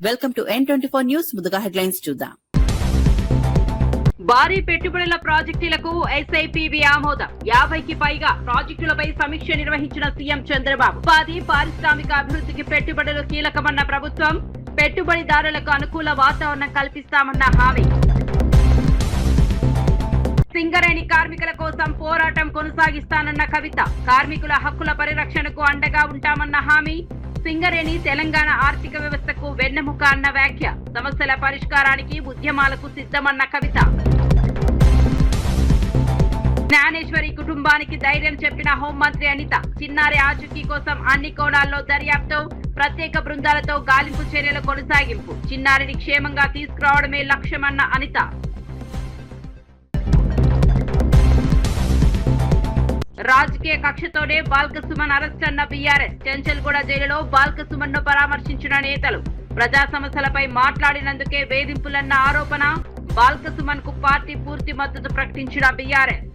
Welcome to N24 news. ముందుగా headlines చూద్దాం. భారీ పెట్టుబడుల ప్రాజెక్టులకు SIPB ఆమోదం. 50కి పైగా ప్రాజెక్టులపై సమీక్ష నిర్వహించిన సీఎం చంద్రబాబు. ఉపాధి పారిశ్రామిక అభివృద్ధికి పెట్టుబడులు కీలకమన్న ప్రభుత్వం. పెట్టుబడిదారులకు అనుకూల వాతావరణం కల్పిస్తామన్న హామీ. సింగరేణి కార్మికుల కోసం పోరాటం కొనసాగిస్తానన్న కవిత. కార్మికుల హక్కుల పరిరక్షణకు అండగా ఉంటామన్న హామీ. సింగరేణి తెలంగాణ ఆర్థిక వ్యవస్థకు వెన్నెముక అన్న వ్యాఖ్య. సమస్యల పరిష్కారానికి ఉద్యమాలకు సిద్ధమన్న కవిత. జ్ఞానేశ్వరి కుటుంబానికి ధైర్యం చెప్పిన హోంమంత్రి అనిత. చిన్నారి ఆచూకీ కోసం అన్ని కోణాల్లో దర్యాప్తు. ప్రత్యేక బృందాలతో గాలింపు చర్యల కొనసాగింపు. చిన్నారిని క్షేమంగా తీసుకురావడమే లక్ష్యమన్న అనిత. రాజకీయ కక్షతోనే బాల్కసుమన్ అరెస్ట్ అన్న బీఆర్ఎస్. చెంచల్గూడ జైలులో బాల్కసుమన్ ను పరామర్శించిన నేతలు. ప్రజా సమస్యలపై మాట్లాడినందుకే వేధింపులన్న ఆరోపణ. బాల్కసుమన్ కు పార్టీ పూర్తి మద్దతు ప్రకటించిన బీఆర్ఎస్.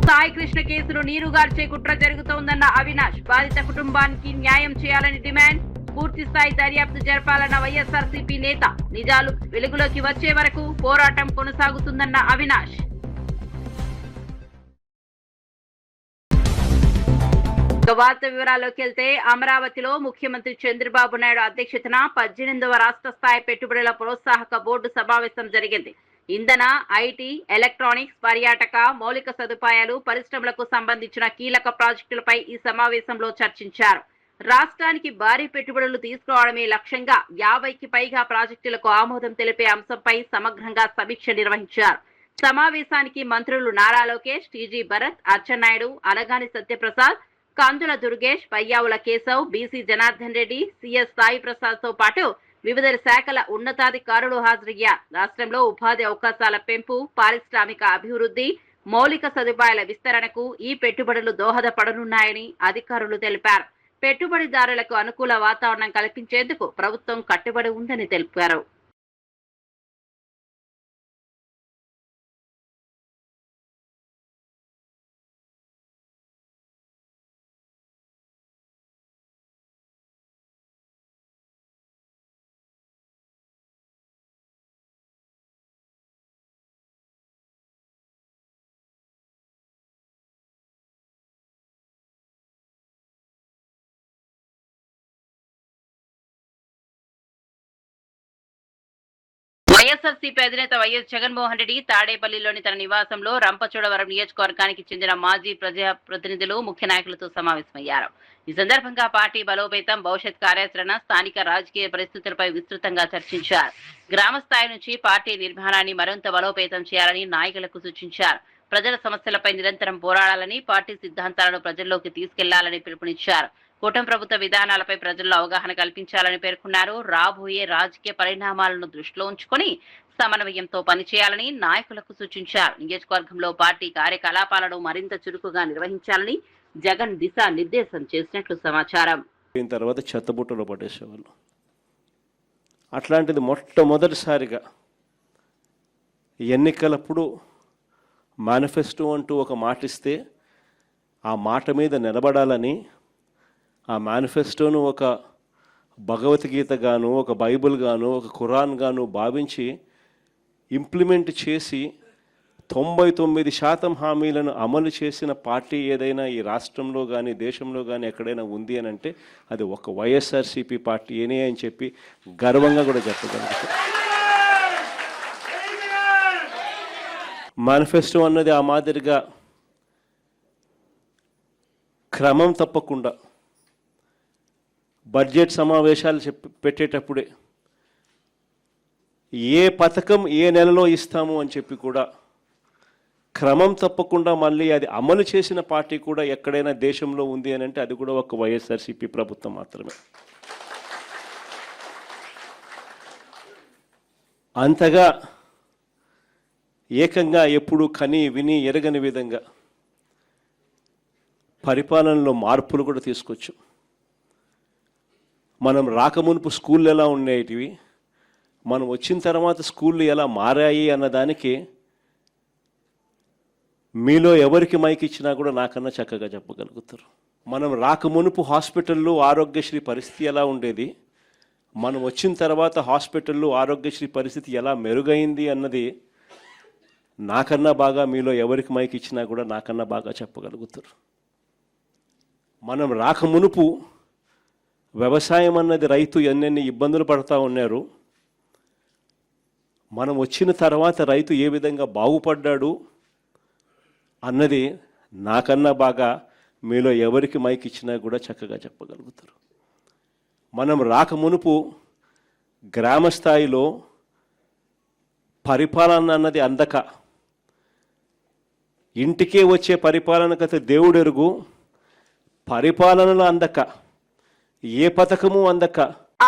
సాయి కృష్ణ కేసును నీరుగార్చే కుట్ర జరుగుతోందన్న అవినాష్. బాధిత కుటుంబానికి న్యాయం చేయాలని డిమాండ్. పూర్తి స్థాయి దర్యాప్తు జరపాలన్న వైఎస్ఆర్సీపీ నేత. నిజాలు వెలుగులోకి వచ్చే వరకు పోరాటం కొనసాగుతుందన్న అవినాష్. వార్త వివరాల్లోకి వెళ్తే, అమరావతిలో ముఖ్యమంత్రి చంద్రబాబు నాయుడు అధ్యక్షతన 18వ రాష్ట్ర స్థాయి పెట్టుబడుల ప్రోత్సాహక బోర్డు సమావేశం జరిగింది. ఇంధన, ఐటీ, ఎలక్ట్రానిక్స్, పర్యాటక, మౌలిక సదుపాయాలు, పరిశ్రమలకు సంబంధించిన కీలక ప్రాజెక్టులపై ఈ సమావేశంలో చర్చించారు. రాష్ట్రానికి భారీ పెట్టుబడులు తీసుకురావడమే లక్ష్యంగా 50కి పైగా ప్రాజెక్టులకు ఆమోదం తెలిపే అంశంపై సమగ్రంగా సమీక్ష నిర్వహించారు. సమావేశానికి మంత్రులు నారా లోకేష్, టీజీ భరత్, అచ్చెన్నాయుడు, అనగాని సత్యప్రసాద్, కందుల దుర్గేష్, పయ్యావుల కేశవ్, బీసీ జనార్దన్ రెడ్డి, సిఎస్ సాయి ప్రసాద్ తో పాటు వివిధ శాఖల ఉన్నతాధికారులు హాజరయ్యారు. రాష్ట్రంలో ఉపాధి అవకాశాల పెంపు, పారిశ్రామిక అభివృద్ధి, మౌలిక సదుపాయాల విస్తరణకు ఈ పెట్టుబడులు దోహదపడనున్నాయని అధికారులు తెలిపారు. పెట్టుబడిదారులకు అనుకూల వాతావరణం కల్పించేందుకు ప్రభుత్వం కట్టుబడి ఉందని తెలిపారు. వైఎస్ఆర్సీపీ అధినేత వైఎస్ జగన్మోహన్ రెడ్డి తాడేపల్లిలోని తన నివాసంలో రంపచోడవరం నియోజకవర్గానికి చెందిన మాజీ ప్రజాప్రతినిధులు, ముఖ్య నాయకులతో సమావేశమయ్యారు. ఈ సందర్భంగా పార్టీ బలోపేతం, భవిష్యత్ కార్యాచరణ, స్థానిక రాజకీయ పరిస్థితులపై విస్తృతంగా చర్చించారు. గ్రామ స్థాయి నుంచి పార్టీ నిర్మాణాన్ని మరింత బలోపేతం చేయాలని నాయకులకు సూచించారు. ప్రజల సమస్యలపై నిరంతరం పోరాడాలని, పార్టీ సిద్ధాంతాలను ప్రజల్లోకి తీసుకెళ్లాలని పిలుపునిచ్చారు. కూటమి ప్రభుత్వ విధానాలపై ప్రజల్లో అవగాహన కల్పించాలని పేర్కొన్నారు. రాబోయే రాజకీయ పరిణామాలను దృష్టిలో ఉంచుకొని సమన్వయంతో పనిచేయాలని నాయకులకు సూచించారు. నియోజకవర్గంలో పార్టీ కార్యకలాపాలను మరింత చురుకుగా నిర్వహించాలని జగన్ దిశా నిర్దేశం చేసినట్లు సమాచారం. తర్వాత చెత్తబుట్టలో పట్టేసేవాళ్ళు. అట్లాంటిది మొట్టమొదటిసారిగా ఎన్నికలప్పుడు మేనిఫెస్టో అంటూ ఒక మాట ఇస్తే ఆ మాట మీద నిలబడాలని, ఆ మేనిఫెస్టోను ఒక భగవద్గీత గాను, ఒక బైబిల్ గాను, ఒక ఖురాన్ గాను భావించి ఇంప్లిమెంట్ చేసి 99% హామీలను అమలు చేసిన పార్టీ ఏదైనా ఈ రాష్ట్రంలో కానీ దేశంలో కానీ ఎక్కడైనా ఉంది అని అంటే అది ఒక వైఎస్ఆర్సీపీ పార్టీ ఏనే అని చెప్పి గర్వంగా కూడా చెప్పగలుగుతాం. మేనిఫెస్టో అన్నది ఆ మాదిరిగా క్రమం తప్పకుండా బడ్జెట్ సమావేశాలు పెట్టేటప్పుడే ఏ పథకం ఏ నెలలో ఇస్తాము అని చెప్పి కూడా క్రమం తప్పకుండా మళ్ళీ అది అమలు చేసిన పార్టీ కూడా ఎక్కడైనా దేశంలో ఉంది అని అంటే అది కూడా ఒక వైఎస్ఆర్సీపీ ప్రభుత్వం మాత్రమే. అంతగా ఏకంగా ఎప్పుడు కని విని ఎరగని విధంగా పరిపాలనలో మార్పులు కూడా తీసుకొచ్చు. మనం రాకమునుపు స్కూళ్ళు ఎలా ఉండేటివి, మనం వచ్చిన తర్వాత స్కూళ్ళు ఎలా మారాయి అన్నదానికి మీలో ఎవరికి మైక్ ఇచ్చినా కూడా నాకన్నా చక్కగా చెప్పగలుగుతారు. మనం రాకమునుపు హాస్పిటల్లో ఆరోగ్యశ్రీ పరిస్థితి ఎలా ఉండేది, మనం వచ్చిన తర్వాత హాస్పిటల్లో ఆరోగ్యశ్రీ పరిస్థితి ఎలా మెరుగైంది అన్నది నాకన్నా బాగా మీలో ఎవరికి మైక్ ఇచ్చినా కూడా నాకన్నా బాగా చెప్పగలుగుతారు. మనం రాకమునుపు వ్యవసాయం అన్నది రైతు ఎన్నెన్ని ఇబ్బందులు పడుతూ ఉన్నారు, మనం వచ్చిన తర్వాత రైతు ఏ విధంగా బాగుపడ్డాడు అన్నది నాకన్నా బాగా మీలో ఎవరికి మైక్ ఇచ్చినా కూడా చక్కగా చెప్పగలుగుతారు. మనం రాకమునుపు గ్రామ స్థాయిలో పరిపాలన అన్నది అందక, ఇంటికే వచ్చే పరిపాలన కథ దేవుడెరుగు, పరిపాలనలో అందక, ఏ పథకము అందక.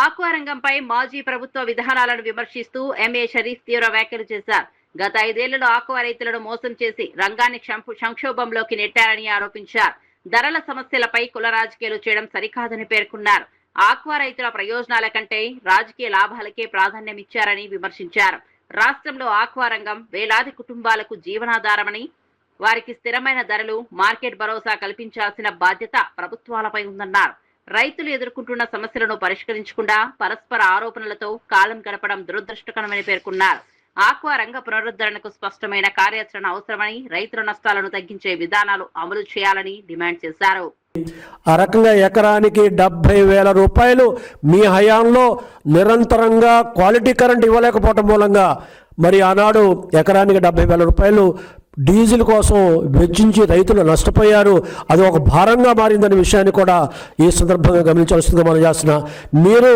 ఆక్వా రంగంపై మాజీ ప్రభుత్వ విధానాలను విమర్శిస్తూ ఎంఏ షరీఫ్ తీవ్ర వ్యాఖ్యలు చేశారు. గత 5 ఏళ్లలో ఆక్వా రైతులను మోసం చేసి రంగాన్ని సంక్షోభంలోకి నెట్టారని ఆరోపించారు. ధరల సమస్యలపై కుల రాజకీయాలు చేయడం సరికాదని పేర్కొన్నారు. ఆక్వా రైతుల ప్రయోజనాల కంటే రాజకీయ లాభాలకే ప్రాధాన్యమిచ్చారని విమర్శించారు. రాష్ట్రంలో ఆక్వా రంగం వేలాది కుటుంబాలకు జీవనాధారమని, వారికి స్థిరమైన ధరలు, మార్కెట్ భరోసా కల్పించాల్సిన బాధ్యత ప్రభుత్వాలపై ఉందన్నారు. రైతులు ఎదుర్కొంటున్న సమస్యలను పరిష్కరించకుండా పరస్పర ఆరోపణలతో కాలం గడపడం దురదృష్టకరమని పేర్కొన్నారు. ఆక్వా రంగ పునరుద్ధరణకు స్పష్టమైన కార్యాచరణ అవసరమని, రైతుల నష్టాలను తగ్గించే విధానాలు అమలు చేయాలని డిమాండ్ చేశారు. ఆ రకంగా ఎకరానికి 70,000 రూపాయలు మీ హయాంలో నిరంతరంగా క్వాలిటీ కరెంట్ ఇవ్వలేకపోవటం మూలంగా మరి ఆనాడు ఎకరానికి 70,000 రూపాయలు డీజిల్ కోసం వెచ్చించి రైతులు నష్టపోయారు. అది ఒక భారంగా మారిందనే విషయాన్ని కూడా ఈ సందర్భంగా గమనించాల్సిందిగా మనం చేస్తున్నా. మీరు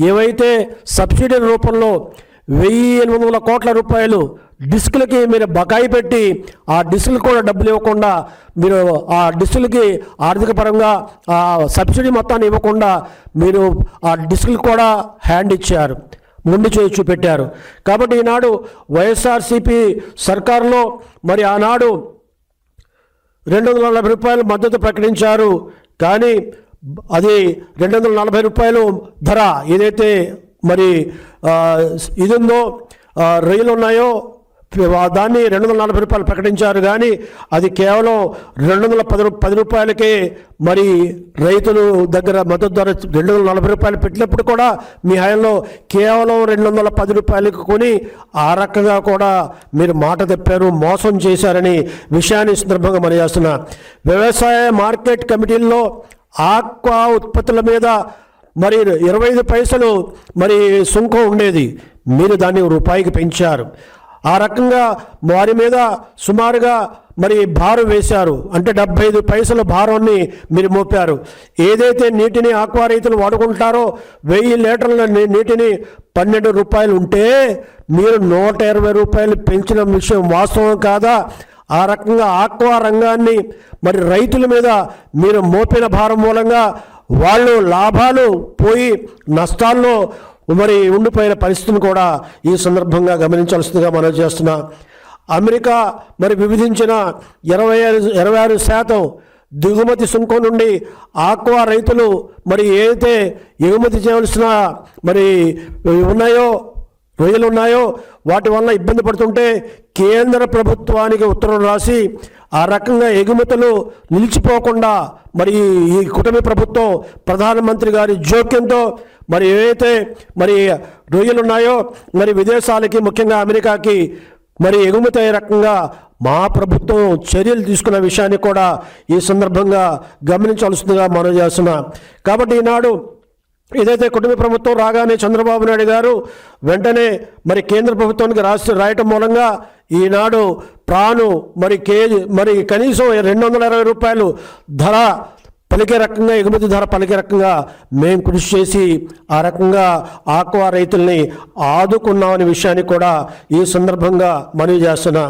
ఏవైతే సబ్సిడీ రూపంలో 1,800 కోట్ల రూపాయలు డిస్కులకి మీరు బకాయి పెట్టి ఆ డిస్కులు కూడా డబ్బులు ఇవ్వకుండా, మీరు ఆ డిస్కులకి ఆర్థిక పరంగా ఆ సబ్సిడీ మొత్తాన్ని ఇవ్వకుండా మీరు ఆ డిస్కులు కూడా హ్యాండ్ ఇచ్చారు, ముందు చేయి చూపెట్టారు. కాబట్టి ఈనాడు వైఎస్ఆర్సీపీ సర్కారులో మరి ఆనాడు 240 రూపాయలు మద్దతు ప్రకటించారు. కానీ అది 240 రూపాయలు ధర ఏదైతే మరి ఇది ఉందో, రొయ్యలు ఉన్నాయో దాన్ని 240 రూపాయలు ప్రకటించారు. కానీ అది కేవలం 210 రూపాయలకే మరి రైతులు దగ్గర మద్దతు ధర 240 రూపాయలు పెట్టినప్పుడు కూడా మీ హయాంలో కేవలం 210 రూపాయలకు కొని ఆ రకంగా కూడా మీరు మాట తప్పారు, మోసం చేశారని విషయాన్ని సందర్భంగా మనం చేస్తున్నా. వ్యవసాయ మార్కెట్ కమిటీల్లో ఆక్వా ఉత్పత్తుల మీద మరి 25 పైసలు మరి సుంకం ఉండేది, మీరు దాన్ని రూపాయికి పెంచారు. ఆ రకంగా వారి మీద సుమారుగా మరి భారం వేశారు, అంటే 75 పైసల భారాన్ని మీరు మోపారు. ఏదైతే నీటిని ఆక్వా రైతులు వాడుకుంటారో 1000 లీటర్ల నీటిని 12 రూపాయలు ఉంటే మీరు 120 రూపాయలు పెంచిన విషయం వాస్తవం కాదా? ఆ రకంగా ఆక్వా రంగాన్ని మరి రైతుల మీద మీరు మోపిన భారం మూలంగా వాళ్ళు లాభాలు పోయి నష్టాల్లో మరి ఉండిపోయిన పరిస్థితిని కూడా ఈ సందర్భంగా గమనించాల్సిందిగా మనం చేస్తున్నా. అమెరికా మరి విధించిన 26% దిగుమతి సుంకం నుండి ఆక్వా రైతులు మరి ఏదైతే ఎగుమతి చేయవలసిన మరి ఉన్నాయో, రొయ్యలు ఉన్నాయో వాటి వల్ల ఇబ్బంది పడుతుంటే కేంద్ర ప్రభుత్వానికి ఉత్తర్వులు రాసి ఆ రకంగా ఎగుమతులు నిలిచిపోకుండా మరి ఈ కూటమి ప్రభుత్వం ప్రధానమంత్రి గారి జోక్యంతో మరి ఏవైతే మరి రొయ్యలు ఉన్నాయో మరి విదేశాలకి, ముఖ్యంగా అమెరికాకి మరి ఎగుమతి అయ్యే రకంగా మా ప్రభుత్వం చర్యలు తీసుకున్న విషయాన్ని కూడా ఈ సందర్భంగా గమనించాల్సిందిగా మనం చేస్తున్నాం. కాబట్టి ఈనాడు ఏదైతే కుటుంబ ప్రభుత్వం రాగానే చంద్రబాబు నాయుడు గారు వెంటనే మరి కేంద్ర ప్రభుత్వానికి రాయటం మూలంగా ఈనాడు ప్రాను మరి కనీసం 220 రూపాయలు ధర పలికే రకంగా, ఎగుమతి ధర పలికే రకంగా మేము కృషి చేసి ఆ రకంగా ఆక్వా రైతుల్ని ఆదుకున్నామనే విషయాన్ని కూడా ఈ సందర్భంగా మనవి చేస్తున్నా.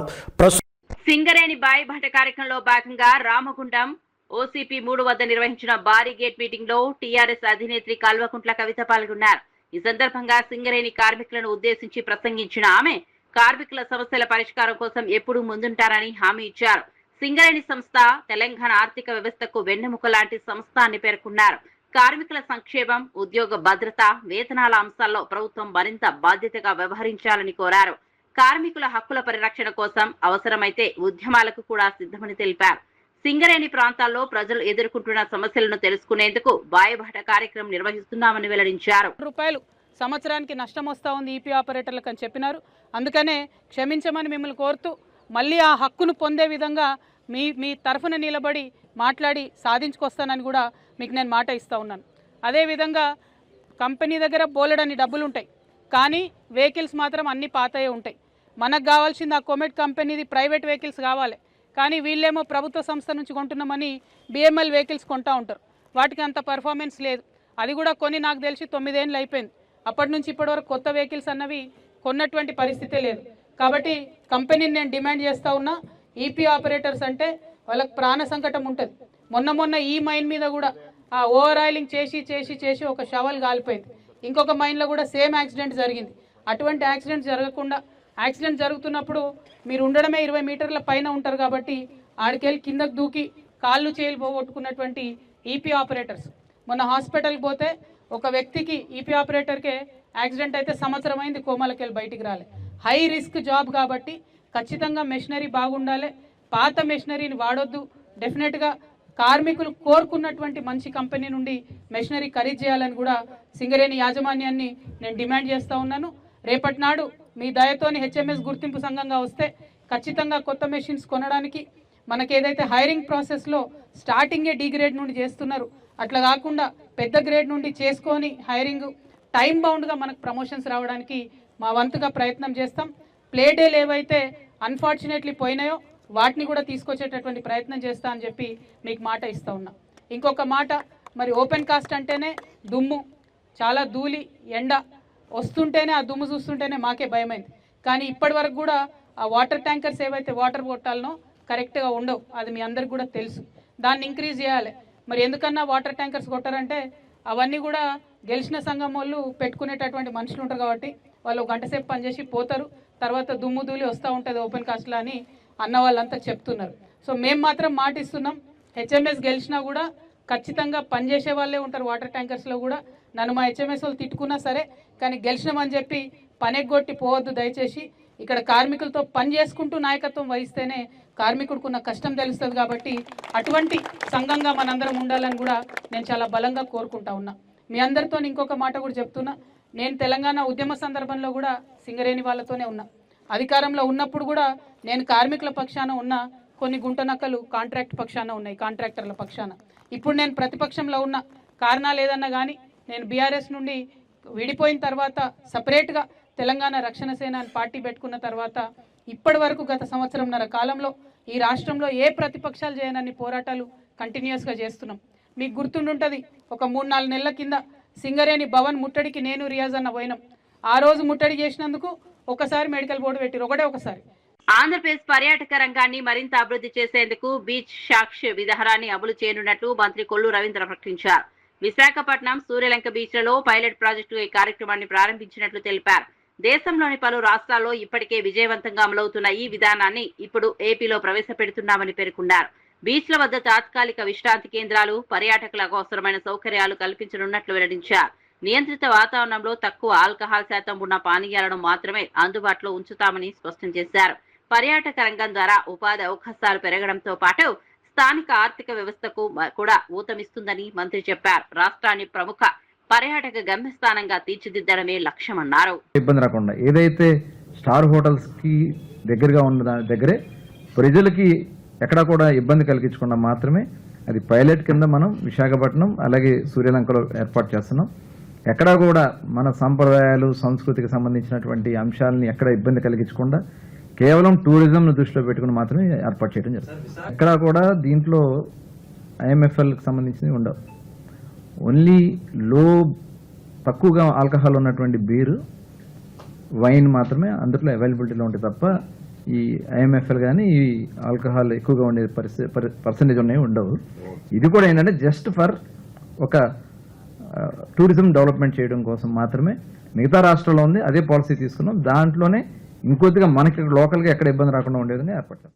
సింగరేణి బాయిబాట కార్యక్రమంలో భాగంగా రామగుండం ఓసీపీ 3 వద్ద నిర్వహించిన భారీ గేట్ మీటింగ్ లో టీఆర్ఎస్ అధినేత్రి కల్వకుంట్ల కవిత పాల్గొన్నారు. ఈ సందర్భంగా సింగరేణి కార్మికులను ఉద్దేశించి ప్రసంగించిన ఆమె కార్మికుల సమస్యల పరిష్కారం కోసం ఎప్పుడూ ముందుంటారని హామీ ఇచ్చారు. సింగరేణి సంస్థ తెలంగాణ ఆర్థిక వ్యవస్థకు వెన్నెముక లాంటి సంస్థ అని పేర్కొన్నారు. కార్మికుల సంక్షేమం, ఉద్యోగ భద్రత, వేతనాల అంశాల్లో ప్రభుత్వం మరింత బాధ్యతగా వ్యవహరించాలని కోరారు. కార్మికుల హక్కుల పరిరక్షణ కోసం అవసరమైతే ఉద్యమాలకు కూడా సిద్ధమని తెలిపారు. సింగరేణి ప్రాంతాల్లో ప్రజలు ఎదుర్కొంటున్న సమస్యలను తెలుసుకునేందుకు బాయబాట కార్యక్రమం నిర్వహిస్తున్నామని వెల్లడించారు. రూపాయలు సంవత్సరానికి నష్టం వస్తూ ఉంది ఈపీ ఆపరేటర్లకు అని చెప్పినారు. అందుకనే క్షమించమని మిమ్మల్ని కోరుతూ మళ్ళీ ఆ హక్కును పొందే విధంగా మీ తరఫున నిలబడి మాట్లాడి సాధించుకొస్తానని కూడా మీకు నేను మాట ఇస్తూ ఉన్నాను. అదేవిధంగా కంపెనీ దగ్గర బోలెడన్ని డబ్బులు ఉంటాయి, కానీ వెహికల్స్ మాత్రం అన్ని పాతయే ఉంటాయి. మనకు కావాల్సింది ఆ కొమెట్ కంపెనీది ప్రైవేట్ వెహికల్స్ కావాలి, కానీ వీళ్ళేమో ప్రభుత్వ సంస్థ నుంచి కొంటున్నామని బిఎంఎల్ వెహికల్స్ కొంటూ ఉంటారు. వాటికి అంత పర్ఫార్మెన్స్ లేదు. అది కూడా కొని నాకు తెలిసి 9 ఏళ్ళు అయిపోయింది. అప్పటి నుంచి ఇప్పటి వరకు కొత్త వెహికల్స్ అన్నవి కొన్నటువంటి పరిస్థితే లేదు. కాబట్టి కంపెనీని నేను డిమాండ్ చేస్తూ ఉన్నా, ఈపీ ఆపరేటర్స్ అంటే వాళ్ళకి ప్రాణ సంకటం ఉంటుంది. మొన్న ఈ మైన్ మీద కూడా ఆ ఓవర్ ఆయిలింగ్ చేసి ఒక షవల్ కాలిపోయింది. ఇంకొక మైన్లో కూడా సేమ్ యాక్సిడెంట్ జరిగింది. అటువంటి యాక్సిడెంట్ జరగకుండా, యాక్సిడెంట్ జరుగుతున్నప్పుడు మీరు ఉండడమే 20 మీటర్ల పైన ఉంటారు కాబట్టి ఆడికెళ్ళి కిందకు దూకి కాళ్ళు చేతులు పోగొట్టుకున్నటువంటి ఈపీ ఆపరేటర్స్. మొన్న హాస్పిటల్కి పోతే ఒక వ్యక్తికి ఈపీ ఆపరేటర్కే యాక్సిడెంట్ అయితే సంవత్సరం అయింది, కోమాలకెళ్ళి బయటికి రాలే. హై రిస్క్ జాబ్ కాబట్టి ఖచ్చితంగా మెషినరీ బాగుండాలి, పాత మెషినరీని వాడొద్దు. డెఫినెట్గా కార్మికులు కోరుకున్నటువంటి మంచి కంపెనీ నుండి మెషినరీ ఖరీదు చేయాలని కూడా సింగరేణి యాజమాన్యాన్ని నేను డిమాండ్ చేస్తూ ఉన్నాను. రేపటి నాడు మీ దయతోని హెచ్ఎంఎస్ గుర్తింపు సంఘంగా వస్తే ఖచ్చితంగా కొత్త మెషిన్స్ కొనడానికి మనకి ఏదైతే హైరింగ్ ప్రాసెస్లో స్టార్టింగే డి గ్రేడ్ నుండి చేస్తున్నారు, అట్లా కాకుండా పెద్ద గ్రేడ్ నుండి చేసుకొని హైరింగ్ టైం బౌండ్గా మనకు ప్రమోషన్స్ రావడానికి మా వంతుగా ప్రయత్నం చేస్తాం. ప్లే డేలు ఏవైతే అన్ఫార్చునేట్లీ పోయినాయో వాటిని కూడా తీసుకొచ్చేటటువంటి ప్రయత్నం చేస్తా అని చెప్పి మీకు మాట ఇస్తూ ఉన్నా. ఇంకొక మాట, మరి ఓపెన్ కాస్ట్ అంటేనే దుమ్ము, చాలా ధూళి ఎండ వస్తుంటేనే ఆ దుమ్ము చూస్తుంటేనే మాకే భయమైంది. కానీ ఇప్పటి వరకు కూడా ఆ వాటర్ ట్యాంకర్స్ ఏవైతే వాటర్ కొట్టాలనో కరెక్ట్గా ఉండవు, అది మీ అందరికి కూడా తెలుసు. దాన్ని ఇంక్రీజ్ చేయాలి. మరి ఎందుకన్నా వాటర్ ట్యాంకర్స్ కొట్టారంటే అవన్నీ కూడా గెలిచిన సంఘం వాళ్ళు పెట్టుకునేటటువంటి మనుషులు ఉంటారు కాబట్టి వాళ్ళు గంట సేపు పనిచేసి పోతారు, తర్వాత దుమ్ము ధూళి వస్తూ ఉంటుంది ఓపెన్ కాస్ట్లో అని అన్న వాళ్ళంతా చెప్తున్నారు. సో మేము మాత్రం మాట ఇస్తున్నాం, హెచ్ఎంఎస్ గెలిచినా కూడా ఖచ్చితంగా పనిచేసే వాళ్ళే ఉంటారు వాటర్ ట్యాంకర్స్లో కూడా. నన్ను మా హెచ్ఎంఎస్ వాళ్ళు తిట్టుకున్నా సరే, కానీ గెలిచినామని చెప్పి పనెగ్గొట్టి పోవద్దు దయచేసి. ఇక్కడ కార్మికులతో పని చేసుకుంటూ నాయకత్వం వహిస్తేనే కార్మికుడికున్న కష్టం తెలుస్తుంది. కాబట్టి అటువంటి సంఘంగా మనందరం ఉండాలని కూడా నేను చాలా బలంగా కోరుకుంటా ఉన్నా. మీ అందరితో ఇంకొక మాట కూడా చెప్తున్నా, నేను తెలంగాణ ఉద్యమ సందర్భంలో కూడా సింగరేణి వాళ్ళతోనే ఉన్నా. అధికారంలో ఉన్నప్పుడు కూడా నేను కార్మికుల పక్షాన ఉన్నా, కొన్ని గుంటనక్కలు కాంట్రాక్ట్ పక్షాన ఉన్నాయి, కాంట్రాక్టర్ల పక్షాన. ఇప్పుడు నేను ప్రతిపక్షంలో ఉన్న కారణాలు ఏదన్నా కానీ నేను బీఆర్ఎస్ నుండి విడిపోయిన తర్వాత సపరేట్గా తెలంగాణ రక్షణ సేన అని పార్టీ పెట్టుకున్న తర్వాత ఇప్పటి వరకు గత సంవత్సరంన్నర కాలంలో ఈ రాష్ట్రంలో ఏ ప్రతిపక్షాలు చేయనన్ని పోరాటాలు కంటిన్యూస్గా చేస్తున్నాం. మీకు గుర్తుండుంటుంది, ఒక 3-4 నెలల కింద సింగరేణి భవన్ ముట్టడికి నేను రియాజ్ అన్న పోయినాం. ఆ రోజు ముట్టడి చేసినందుకు ఒకసారి మెడికల్ బోర్డు పెట్టారు, ఒకసారి. ఆంధ్రప్రదేశ్ పర్యాటక రంగాన్ని మరింత అభివృద్ధి చేసేందుకు బీచ్ సాక్షి విధానాన్ని అమలు చేయనున్నట్లు మంత్రి కొల్లు రవీంద్ర ప్రకటించారు. విశాఖపట్నం సూర్యలంక బీచ్లలో పైలట్ ప్రాజెక్టు ఈ కార్యక్రమాన్ని ప్రారంభించినట్లు తెలిపారు. దేశంలోని పలు రాష్ట్రాల్లో ఇప్పటికే విజయవంతంగా అమలవుతున్న ఈ విధానాన్ని ఇప్పుడు ఏపీలో ప్రవేశపెడుతున్నామని పేర్కొన్నారు. బీచ్ల వద్ద తాత్కాలిక విశ్రాంతి కేంద్రాలు, పర్యాటకులకు అవసరమైన సౌకర్యాలు కల్పించనున్నట్లు వెల్లడించారు. నియంత్రిత వాతావరణంలో తక్కువ ఆల్కహాల్ శాతం ఉన్న పానీయాలను మాత్రమే అందుబాటులో ఉంచుతామని స్పష్టం చేశారు. పర్యాటక రంగం ద్వారా ఉపాధి అవకాశాలు పెరగడంతో పాటు స్థానిక ఆర్థిక వ్యవస్థకు కూడా ఊతమిస్తుందని మంత్రి చెప్పారు. రాష్ట్రాన్ని ప్రముఖ పర్యాటక గమ్యస్థానంగా తీర్చిదిద్దడమే లక్ష్యమన్నారు. ఇబ్బంది రాకుండా ఏదైతే స్టార్ హోటల్స్ కి దగ్గరగా ఉన్న దాని దగ్గరే ప్రజలకి ఎక్కడా కూడా ఇబ్బంది కలిగించకుండా మాత్రమే అది పైలట్ కింద మనం విశాఖపట్నం అలాగే సూర్యలంకలో ఏర్పాటు చేస్తున్నాం. ఎక్కడా కూడా మన సంప్రదాయాలు సంస్కృతికి సంబంధించినటువంటి అంశాలని ఎక్కడ ఇబ్బంది కలిగించకుండా కేవలం టూరిజంను దృష్టిలో పెట్టుకుని మాత్రమే ఏర్పాటు చేయడం జరుగుతుంది. ఎక్కడా కూడా దీంట్లో ఐఎంఎఫ్ఎల్కి సంబంధించినవి ఉండవు. ఓన్లీ తక్కువగా ఆల్కహాల్ ఉన్నటువంటి బీరు, వైన్ మాత్రమే అందులో అవైలబిలిటీలో ఉంటాయి తప్ప ఈ ఐఎంఎఫ్ఎల్ కానీ ఈ ఆల్కహాల్ ఎక్కువగా ఉండే పర్సంటేజ్ ఉన్నాయి ఉండవు. ఇది కూడా ఏంటంటే జస్ట్ ఫర్ ఒక టూరిజం డెవలప్మెంట్ చేయడం కోసం మాత్రమే. మిగతా రాష్ట్రాల్లో ఉంది అదే పాలసీ తీసుకున్నాం. దాంట్లోనే ఇంకొద్దిగా మనకి లోకల్గా ఎక్కడ ఇబ్బంది రాకుండా ఉండేదని ఏర్పాటు.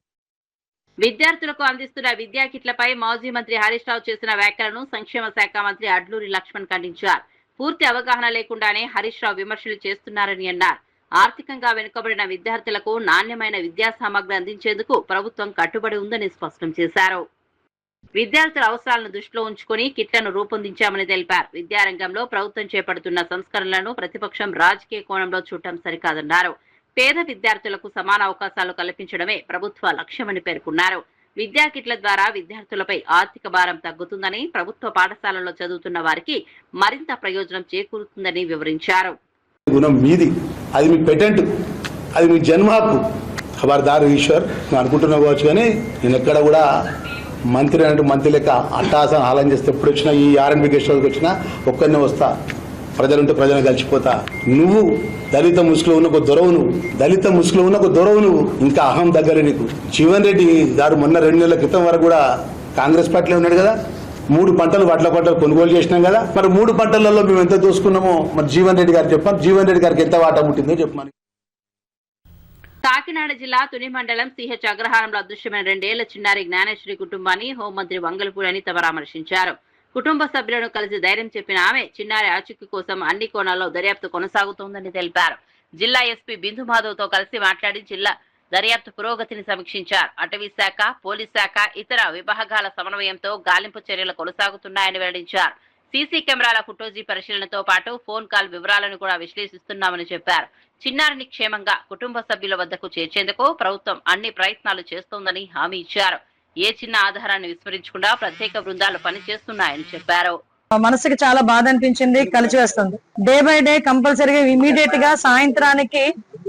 విద్యార్థులకు అందిస్తున్న విద్యా కిట్లపై మాజీ మంత్రి హరీష్ రావు చేసిన వ్యాఖ్యలను సంక్షేమ శాఖ మంత్రి అడ్లూరి లక్ష్మణ్ ఖండించారు. పూర్తి అవగాహన లేకుండానే హరీష్ రావు విమర్శలు చేస్తున్నారని అన్నారు. ఆర్థికంగా వెనుకబడిన విద్యార్థులకు నాణ్యమైన విద్యా సామగ్రి అందించేందుకు ప్రభుత్వం కట్టుబడి ఉందని స్పష్టం చేశారు. విద్యార్థుల అవసరాలను దృష్టిలో ఉంచుకుని కిట్లను రూపొందించామని తెలిపారు. విద్యారంగంలో ప్రభుత్వం చేపడుతున్న సంస్కరణలను ప్రతిపక్షం రాజకీయ కోణంలో చూడటం సరికాదన్నారు. పేద విద్యార్థులకు సమాన అవకాశాలు కల్పించడమే ప్రభుత్వ లక్ష్యమని పేర్కొన్నారు. విద్యా కిట్ల ద్వారా విద్యార్థులపై ఆర్థిక భారం తగ్గుతుందని, ప్రభుత్వ పాఠశాలల్లో చదువుతున్న వారికి మరింత ప్రయోజనం చేకూరుతుందని వివరించారు. గుణం మీది, అది మీ పెటెంట్, అది మీ జన్మ హక్కు. ఖబర్దార్ ఈశ్వర్, నేను అనుకుంటున్నా కావచ్చు, కానీ నేను ఎక్కడ కూడా మంత్రి అన్నట్టు మంత్రి లెక్క అట్టాసన ఆలయం చేస్తే ఎప్పుడు వచ్చినా ఈ ఆర్ఎండ్బి గెస్ట్ హౌస్కి వచ్చినా ఒక్కరినే వస్తా, ప్రజలుంటే ప్రజలను కలిసిపోతా. నువ్వు దళిత ముసుగులో ఉన్న ఒక దొరవు, నువ్వు ఇంకా అహం దగ్గర నీకు. జీవన్ రెడ్డి గారు మొన్న 2 నెలల క్రితం వరకు కూడా కాంగ్రెస్ పార్టీలో ఉన్నాడు కదా. 3 పంటలు వడ్ల పంటలు కొనుగోలు చేసినాం కదా. మరి 3 పంటలలో మేము ఎంత దోసుకున్నామో మరి జీవన్ రెడ్డి గారు చెప్పాం. జీవన్ రెడ్డి గారికి ఎంత వాటా ముట్టిందో చెప్పమని. కాకినాడ జిల్లా తుని మండలం సిహెచ్ అగ్రహారంలో అదృశ్యమైన 2 ఏళ్ల చిన్నారి జ్ఞానేశ్వరి కుటుంబాన్ని హోంమంత్రి వంగలపూడి అనిత పరామర్శించారు. కుటుంబ సభ్యులను కలిసి ధైర్యం చెప్పిన ఆమె చిన్నారి ఆచూకీ కోసం అన్ని కోణాల్లో దర్యాప్తు కొనసాగుతోందని తెలిపారు. జిల్లా ఎస్పీ బిందు మాధవ్ తో కలిసి మాట్లాడి జిల్లా దర్యాప్తు పురోగతిని సమీక్షించారు. అటవీ శాఖ, పోలీస్ శాఖ, ఇతర విభాగాల సమన్వయంతో గాలింపు చర్యలు కొనసాగుతున్నాయని వెల్లడించారు. సీసీ కెమెరాల ఫుటోజీ పరిశీలనతో పాటు ఫోన్ కాల్ వివరాలను కూడా విశ్లేషిస్తున్నామని చెప్పారు. చిన్నారిని క్షేమంగా కుటుంబ సభ్యుల వద్దకు చేర్చేందుకు ప్రభుత్వం అన్ని ప్రయత్నాలు చేస్తోందని హామీ ఇచ్చారు. ఏ చిన్న ఆధారాన్ని విస్మరించకుండా ప్రత్యేక బృందాలు పనిచేస్తున్నాయని చెప్పారు. మనసుకి చాలా బాధ అనిపించింది, కలిసి వస్తుంది. డే బై డే కంపల్సరీగా ఇమీడియట్ గా సాయంత్రానికి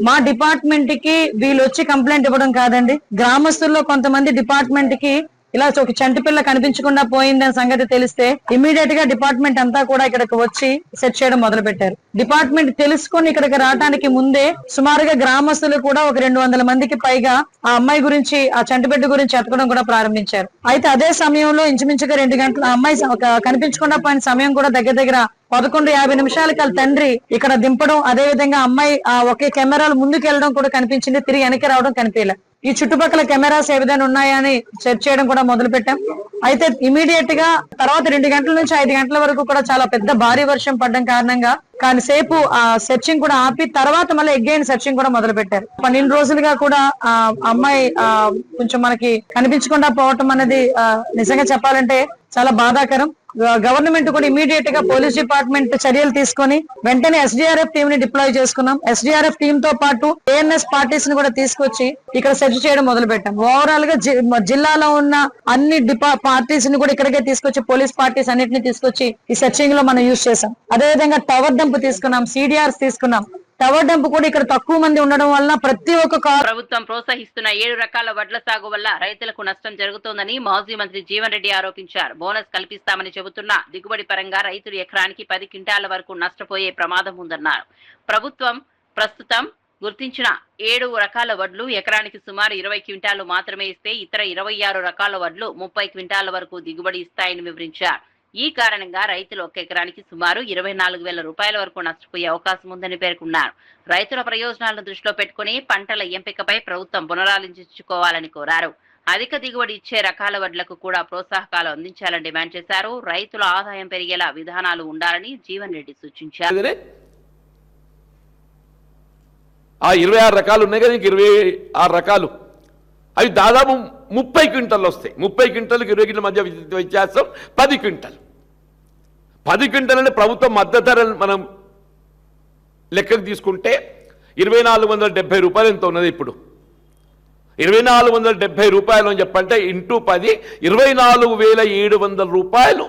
మా డిపార్ట్మెంట్ కి వీళ్ళు వచ్చి కంప్లైంట్ ఇవ్వడం కాదండి, గ్రామస్తుల్లో కొంతమంది డిపార్ట్మెంట్ కి ఇలా ఒక చంటి పిల్ల కనిపించకుండా పోయిందనే సంగతి తెలిస్తే ఇమీడియట్ గా డిపార్ట్మెంట్ అంతా కూడా ఇక్కడికి వచ్చి సెర్చ్ చేయడం మొదలు పెట్టారు. డిపార్ట్మెంట్ తెలుసుకొని ఇక్కడికి రావడానికి ముందే సుమారుగా గ్రామస్తులు కూడా ఒక 200 మందికి పైగా ఆ అమ్మాయి గురించి, ఆ చంటి బిడ్డ గురించి ఎతకడం కూడా ప్రారంభించారు. అయితే అదే సమయంలో ఇంచుమించుగా 2 గంటల అమ్మాయి కనిపించకుండా పోయిన సమయం కూడా దగ్గర 11:50 నిమిషాలకి వాళ్ళ తండ్రి ఇక్కడ దింపడం, అదే విధంగా అమ్మాయి ఒకే కెమెరాలు ముందుకు వెళ్ళడం కూడా కనిపించింది, తిరిగి వెనక్కి రావడం కనిపించలే. ఈ చుట్టుపక్కల కెమెరాస్ ఏ విధంగా ఉన్నాయని సెర్చ్ చేయడం కూడా మొదలు పెట్టాం. అయితే ఇమీడియట్ గా తర్వాత 2 గంటల నుంచి 5 గంటల వరకు కూడా చాలా పెద్ద భారీ వర్షం పడడం కారణంగా కాసేపు ఆ సెర్చింగ్ కూడా ఆపి తర్వాత మళ్ళీ అగైన్ సెర్చింగ్ కూడా మొదలు పెట్టారు. 12 రోజులుగా కూడా ఆ అమ్మాయి కొంచెం మనకి కనిపించకుండా పోవటం అనేది నిజంగా చెప్పాలంటే చాలా బాధాకరం. గవర్నమెంట్ కూడా ఇమీడియట్ గా పోలీస్ డిపార్ట్మెంట్ చర్యలు తీసుకొని వెంటనే SDRF టీమ్ ని డిప్లాయ్ చేసుకున్నాం. SDRF టీమ్ తో పాటు ANS పార్టీస్ ని కూడా తీసుకొచ్చి ఇక్కడ సెర్చ్ చేయడం మొదలు పెట్టాం. ఓవరాల్ గా జిల్లాలో ఉన్న అన్ని పార్టీస్ ని కూడా ఇక్కడికే తీసుకొచ్చి, పోలీస్ పార్టీస్ అన్నిటిని తీసుకొచ్చి ఈ సెర్చింగ్ లో మనం యూజ్ చేసాం. అదేవిధంగా టవర్ డంప్ తీసుకున్నాం, CDRs తీసుకున్నాం. టవర్ డంప్ కూడా ఇక్కడ తక్కువ మంది ఉండడం వల్ల ప్రతి ఒక్క ప్రభుత్వం ప్రోత్సహిస్తున్న 7 రకాల వడ్ల సాగు వల్ల రైతులకు నష్టం జరుగుతోందని మాజీ మంత్రి జీవన్ రెడ్డి ఆరోపించారు. బోనస్ కల్పిస్తామని చెబుతున్నా దిగుబడి పరంగా రైతులు ఎకరానికి 10 క్వింటాల వరకు నష్టపోయే ప్రమాదం ఉందన్నారు. ప్రభుత్వం ప్రస్తుతం గుర్తించిన 7 రకాల వడ్లు ఎకరానికి సుమారు 20 క్వింటాలు మాత్రమే ఇస్తే ఇతర 26 రకాల వడ్లు 30 క్వింటాల వరకు దిగుబడి ఇస్తాయని వివరించారు. ఈ కారణంగా రైతులు ఒక ఎకరానికి సుమారు 24,000 రూపాయల వరకు నష్టపోయే అవకాశం ఉందని పేర్కొన్నారు. రైతుల ప్రయోజనాలను దృష్టిలో పెట్టుకుని పంటల ఎంపికపై ప్రభుత్వం పునరాలోచించుకోవాలని కోరారు. అధిక దిగుబడి ఇచ్చే రకాల వడ్లకు కూడా ప్రోత్సాహకాలు అందించాలని డిమాండ్ చేశారు. రైతుల ఆదాయం పెరిగేలా విధానాలు ఉండాలని జీవన్ రెడ్డి సూచించారు. ఆ 26 రకాలు ఉన్నాయి కదా, 26 రకాలు అవి దాదాపు 30 క్వింటల్ వస్తాయి. 30 క్వింటల్కి 20 క్వింటల్ మధ్య వ్యత్యాసం 10 క్వింటల్. 10 క్వింటల్ అంటే ప్రభుత్వం మద్దతు ధర మనం లెక్కకు తీసుకుంటే 2,470 రూపాయలు ఎంత ఉన్నది ఇప్పుడు. 2,470 రూపాయలు అని చెప్పంటే ఇంటూ 10 24,700 రూపాయలు.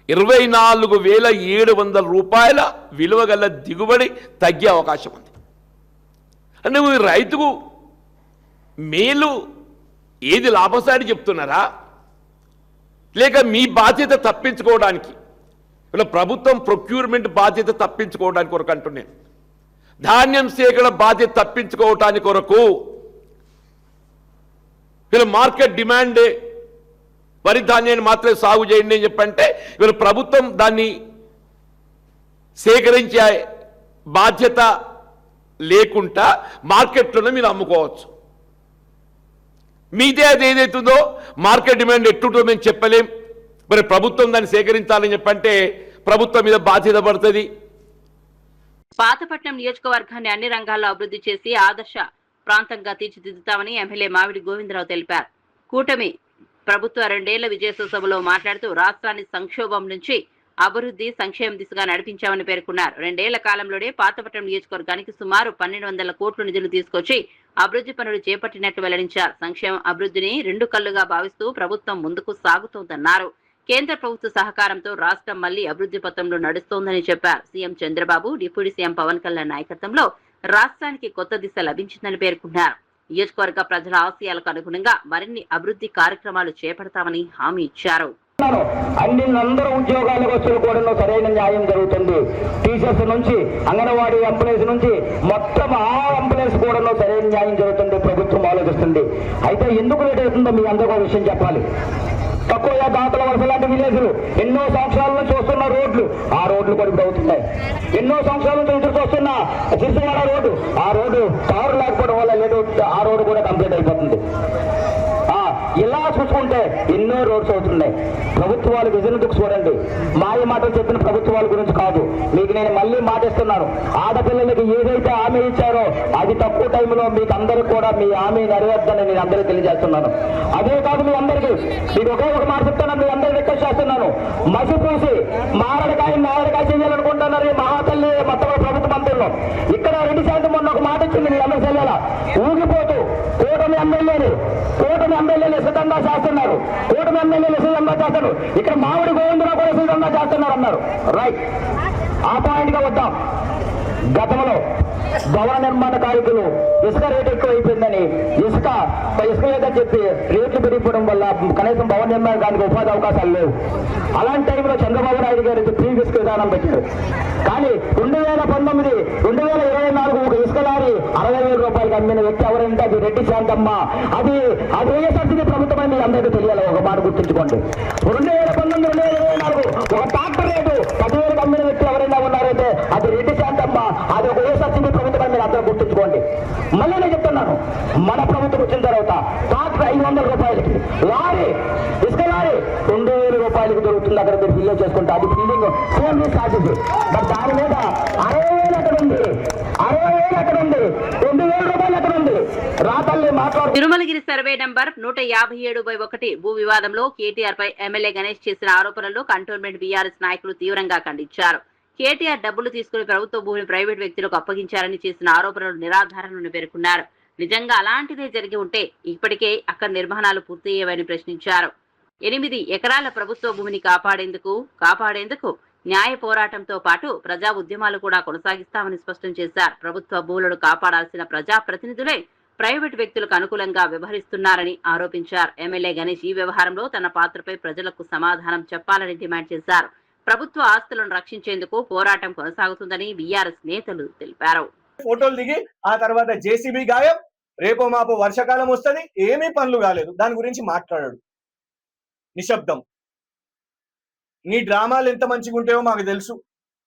24,700 రూపాయల విలువ గల దిగుబడి తగ్గే అవకాశం ఉంది. అంటే రైతుకు మేలు ఏది లాభసాటి చెప్తున్నారా, లేక మీ బాధ్యత తప్పించుకోవడానికి, ఇలా ప్రభుత్వం ప్రొక్యూర్మెంట్ బాధ్యత తప్పించుకోవడానికి కొరకు అంటున్నాను. ధాన్యం సేకరణ బాధ్యత తప్పించుకోవడానికి కొరకు ఇలా మార్కెట్ డిమాండ్ వరి ధాన్యాన్ని మాత్రమే సాగు చేయండి అని చెప్పంటే ఇవాళ ప్రభుత్వం దాన్ని సేకరించే బాధ్యత లేకుండా మార్కెట్లోనే మీరు అమ్ముకోవచ్చు. మీదే అది ఏదైతుందో మార్కెట్ డిమాండ్ ఎట్టుంటో మేము చెప్పలేం. మరి ప్రభుత్వం దాన్ని సేకరించాలని చెప్పంటే ప్రభుత్వం మీద బాధ్యత పడుతుంది. పాతపట్నం నియోజకవర్గాన్ని అన్ని రంగాల్లో అభివృద్ధి చేసి ఆదర్శ ప్రాంతంగా తీర్చిదిద్దుతామని ఎమ్మెల్యే మావిడి గోవిందరావు తెలిపారు. కూటమి ప్రభుత్వ 2 ఏళ్ల విజయోత్సవంలో మాట్లాడుతూ రాష్ట్రాన్ని సంక్షోభం నుంచి అభివృద్ధి సంక్షేమ దిశగా నడిపించామని పేర్కొన్నారు. 2 ఏళ్ల కాలంలోనే పాతపట్నం నియోజకవర్గానికి సుమారు 1200 కోట్ల నిధులు తీసుకొచ్చి అభివృద్ధి పనులు చేపట్టినట్లు వెల్లడించారు. సంక్షేమ అభివృద్ధిని 2 కళ్లుగా భావిస్తూ ప్రభుత్వం ముందుకు సాగుతోందన్నారు. కేంద్ర ప్రభుత్వ సహకారంతో రాష్ట్రం మళ్లీ అభివృద్ధి పథంలో నడుస్తోందని చెప్పారు. CM Chandrababu, deputy CM Pawan Kalyan నాయకత్వంలో రాష్ట్రానికి కొత్త దిశ లభించిందని పేర్కొన్నారు. నియోజకవర్గ ప్రజల ఆశయాలకు అనుగుణంగా మరిన్ని అభివృద్ధి కార్యక్రమాలు చేపడతామని హామీ ఇచ్చారు. అందరూ ఉద్యోగాలకు వచ్చిన కూడా సరైన న్యాయం జరుగుతుంది. టీచర్స్ నుంచి అంగన్వాడీ ఎంప్లాయీస్ నుంచి మొత్తం ఆ ఎంప్లాయీస్ కూడా సరైన న్యాయం జరుగుతుంది. ప్రభుత్వం ఆలోచిస్తుంది. అయితే ఎందుకు లేట్ అవుతుందో మీ అందరికీ ఒక విషయం చెప్పాలి. తక్కువ దాతల వలస లాంటి విలేజ్లు ఎన్నో సంవత్సరాల నుంచి వస్తున్న రోడ్లు, ఆ రోడ్లు కూడా ఇప్పుడు అవుతున్నాయి. ఎన్నో సంవత్సరాల నుంచి ఎదురు చూస్తున్న సిరిసిల్ల రోడ్డు, ఆ రోడ్డు తారు లేకపోవడం వల్ల లేదు, ఆ రోడ్డు కూడా కంప్లీట్ అయిపోతుంది. ఇలా చూసుకుంటే ఎన్నో రోడ్స్ అవుతున్నాయి. ప్రభుత్వాలు విజన్ చూడండి. మాయ మాటలు చెప్పిన ప్రభుత్వాల గురించి కాదు. మీకు నేను మళ్ళీ మాటిస్తున్నాను. ఆడపిల్లలకి ఏదైతే హామీ ఇచ్చారో అది తక్కువ టైంలో మీకు అందరికి కూడా మీ హామీ నెరవేర్దని నేను అందరికీ తెలియజేస్తున్నాను. అదే కాదు, మీ అందరికీ మీకు ఒకే ఒక మాట చెప్తాను, మీ అందరికీ రిక్వెస్ట్ చేస్తున్నాను. మసి పూసి మారడికాయ చేయాలనుకుంటున్నారు ఈ మహాతల్లి మొత్తం ప్రభుత్వ మంత్రులు. ఇక్కడ 2% మొన్న ఒక మాట ఇచ్చింది మీ అందరి చెల్లెల ఊగిపోతూ కూటమి ఎమ్మెల్యేలు సిద్ధంగా చేస్తున్నారు. కూటమి ఎమ్మెల్యేలు సిద్ధంగా చేస్తారు. ఇక్కడ మామిడి గోవిందరావు కూడా సిద్ధంగా చేస్తున్నారు అన్నారు. రైట్, ఆ పాయింట్ గా వద్దాం. గతంలో భవన నిర్మాణ కార్మికులు ఇసుక రేటు ఎక్కువ అయిపోయిందని ఇసుక లేదని చెప్పి రేట్లు పెరిగిపోవడం వల్ల కనీసం భవన నిర్మాణానికి ఉపాధి అవకాశాలు లేవు. అలాంటి టైంలో చంద్రబాబు నాయుడు గారు ప్రీ ఇసుక విధానం పెట్టారు. కానీ 2019, 2024 ఒక ఇసుక లారీ 60,000 రూపాయలకి అమ్మిన వ్యక్తి ఎవరంటే అది రెడ్డి శాంతమ్మ. అది వైఎస్ఆర్సీపీ ప్రభుత్వం అని అందరికీ తెలియాలి. ఒక మాట గుర్తుంచుకోండి. 2019, 2024 ఒక ట్రాక్టర్ రేటు 10,000కి అమ్మిన వ్యక్తి ఎవరైనా ఉన్నారంటే అది రెడ్డి శాంతమ్మ. అది ఒక వైఎస్ఆర్సీపీ ప్రభుత్వం అని మీరు అందరూ గుర్తుంచుకోండి. మళ్ళీ నేను చెప్తున్నాను, మన ప్రభుత్వం వచ్చిన తర్వాత ట్రాక్టర్ 500 రూపాయలకి, లారీ ఇసుక లారీ 2,000 రూపాయలకి దొరుకుతుంది. అక్కడ మీరు బిల్లు చేసుకుంటే అది బిల్డింగ్ సేమ్ ఛార్జెస్. బట్ దాని మీద 60,000 ఎక్కడ ఉంది, 60,000 ఎక్కడ ఉంది, 2,000 రూపాయలు ఎక్కడ ఉంది? రాతల్లి మాట్లాడు. తిరుమలగిరి సర్వే నంబర్ 157/1 భూ వివాదంలో కేటీఆర్ పై ఎమ్మెల్యే గణేష్ చేసిన ఆరోపణలు కంటోన్మెంట్ బీఆర్ఎస్ నాయకులు తీవ్రంగా ఖండించారు. కేటీఆర్ డబ్బులు తీసుకుని ప్రభుత్వ భూమిని ప్రైవేట్ వ్యక్తులకు అప్పగించారని చేసిన ఆరోపణలు నిరాధారణని పేర్కొన్నారు. నిజంగా అలాంటిదే జరిగి ఉంటే ఇప్పటికే అక్కడ నిర్మాణాలు పూర్తయ్యేవని ప్రశ్నించారు. 8 ఎకరాల ప్రభుత్వ భూమిని కాపాడేందుకు న్యాయ పోరాటంతో పాటు ప్రజా ఉద్యమాలు కూడా కొనసాగిస్తామని స్పష్టం చేశారు. ప్రభుత్వ భూములను కాపాడాల్సిన ప్రజా ప్రతినిధులే ప్రైవేట్ వ్యక్తులకు అనుకూలంగా వ్యవహరిస్తున్నారని ఆరోపించారు. ఎమ్మెల్యే గణేష్ ఈ వ్యవహారంలో తన పాత్రపై ప్రజలకు సమాధానం చెప్పాలని డిమాండ్ చేశారు. ప్రభుత్వ ఆస్తులను రక్షించేందుకు పోరాటం కొనసాగుతుందని బీఆర్ఎస్ నేతలు తెలిపారు. ఫోటోలు దిగి ఆ తర్వాత జేసీబీ గాయం, రేపో మాపో వర్షాకాలం వస్తుంది, ఏమీ పనులు కాలేదు, దాని గురించి మాట్లాడాడు. నిశ్శబ్దం. నీ డ్రామాలు ఎంత మంచిగా ఉంటాయో మాకు తెలుసు.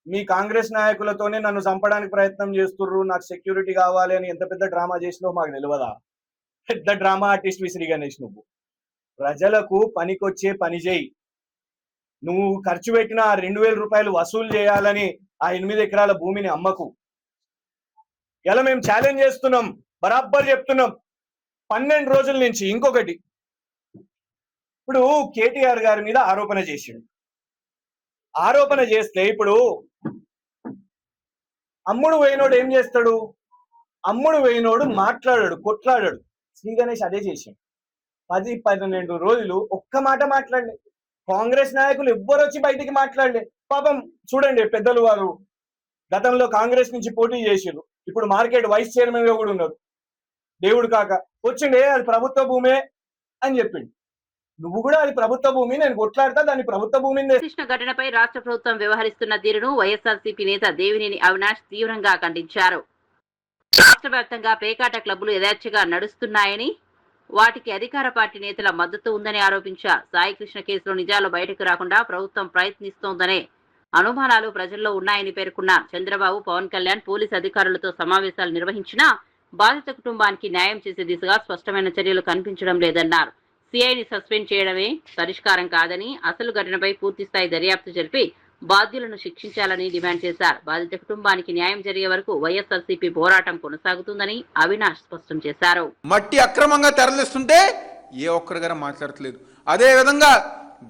మీ కాంగ్రెస్ నాయకులతోనే నన్ను చంపడానికి ప్రయత్నం చేస్తుర్రు, నాకు సెక్యూరిటీ కావాలి అని ఎంత పెద్ద డ్రామా చేసినావో మాకు తెలియదా? పెద్ద డ్రామా ఆర్టిస్ట్ శ్రీ గణేష్. నువ్వు ప్రజలకు పనికొచ్చే పని చేయి. నువ్వు ఖర్చు పెట్టిన 2,000 రూపాయలు వసూలు చేయాలని ఆ 8 ఎకరాల భూమిని అమ్మకు. ఇలా మేము ఛాలెంజ్ చేస్తున్నాం, బరాబర్ చెప్తున్నాం 12 రోజుల నుంచి. ఇంకొకటి, ఇప్పుడు కేటీఆర్ గారి మీద ఆరోపణ చేసిండు. ఆరోపణ చేస్తే ఇప్పుడు అమ్ముడు పోయినోడు ఏం చేస్తాడు? అమ్ముడు పోయినోడు మాట్లాడాడు, కొట్లాడాడు. శ్రీ గణేష్ అదే చేసిండు. 10-12 రోజులు ఒక్క మాట మాట్లాడలే. కాంగ్రెస్ నాయకులు ఎవ్వరు వచ్చి బయటికి మాట్లాడలే. పాపం చూడండి, పెద్దలు వారు గతంలో కాంగ్రెస్ నుంచి పోటీ చేసిరు, ఇప్పుడు మార్కెట్ వైస్ చైర్మన్ గా కూడా ఉన్నారు. దేవుడు కాక వచ్చిండే అది ప్రభుత్వ భూమే అని చెప్పిండు. నువ్వు కూడా అది ప్రభుత్వ భూమి, నేను కొట్లాడతా, దాన్ని ప్రభుత్వ భూమిని. కృష్ణ ఘటనపై రాష్ట్ర ప్రభుత్వం వ్యవహరిస్తున్న తీరును వైఎస్ఆర్సీపీ నేత దేవినేని అవినాష్ తీవ్రంగా ఖండించారు. రాష్ట్ర వ్యాప్తంగా పేకాట క్లబ్బులు యథేచ్ఛగా నడుస్తున్నాయని, వాటికి అధికార పార్టీ నేతల మద్దతు ఉందని ఆరోపించారు. సాయి కృష్ణ కేసులో నిజాలు బయటకు రాకుండా ప్రభుత్వం ప్రయత్నిస్తోందనే అనుమానాలు ప్రజల్లో ఉన్నాయని పేర్కొన్నారు. చంద్రబాబు, పవన్ కళ్యాణ్ పోలీసు అధికారులతో సమావేశాలు నిర్వహించినా బాధిత కుటుంబానికి న్యాయం చేసే దిశగా స్పష్టమైన చర్యలు కనిపించడం లేదన్నారు. సిఐని సస్పెండ్ చేయడమే పరిష్కారం కాదని, అసలు ఘటనపై పూర్తిస్థాయి దర్యాప్తు జరిపి బాధ్యులను శిక్షించాలని డిమాండ్ చేశారు. బాధిత కుటుంబానికి న్యాయం జరిగే వరకు వైఎస్ఆర్సీపీ పోరాటం కొనసాగుతుందని అవినాష్ స్పష్టం చేశారు. మట్టి అక్రమంగా తరలిస్తుంటే ఏ ఒక్కరు గారు మాట్లాడట్లేదు. అదేవిధంగా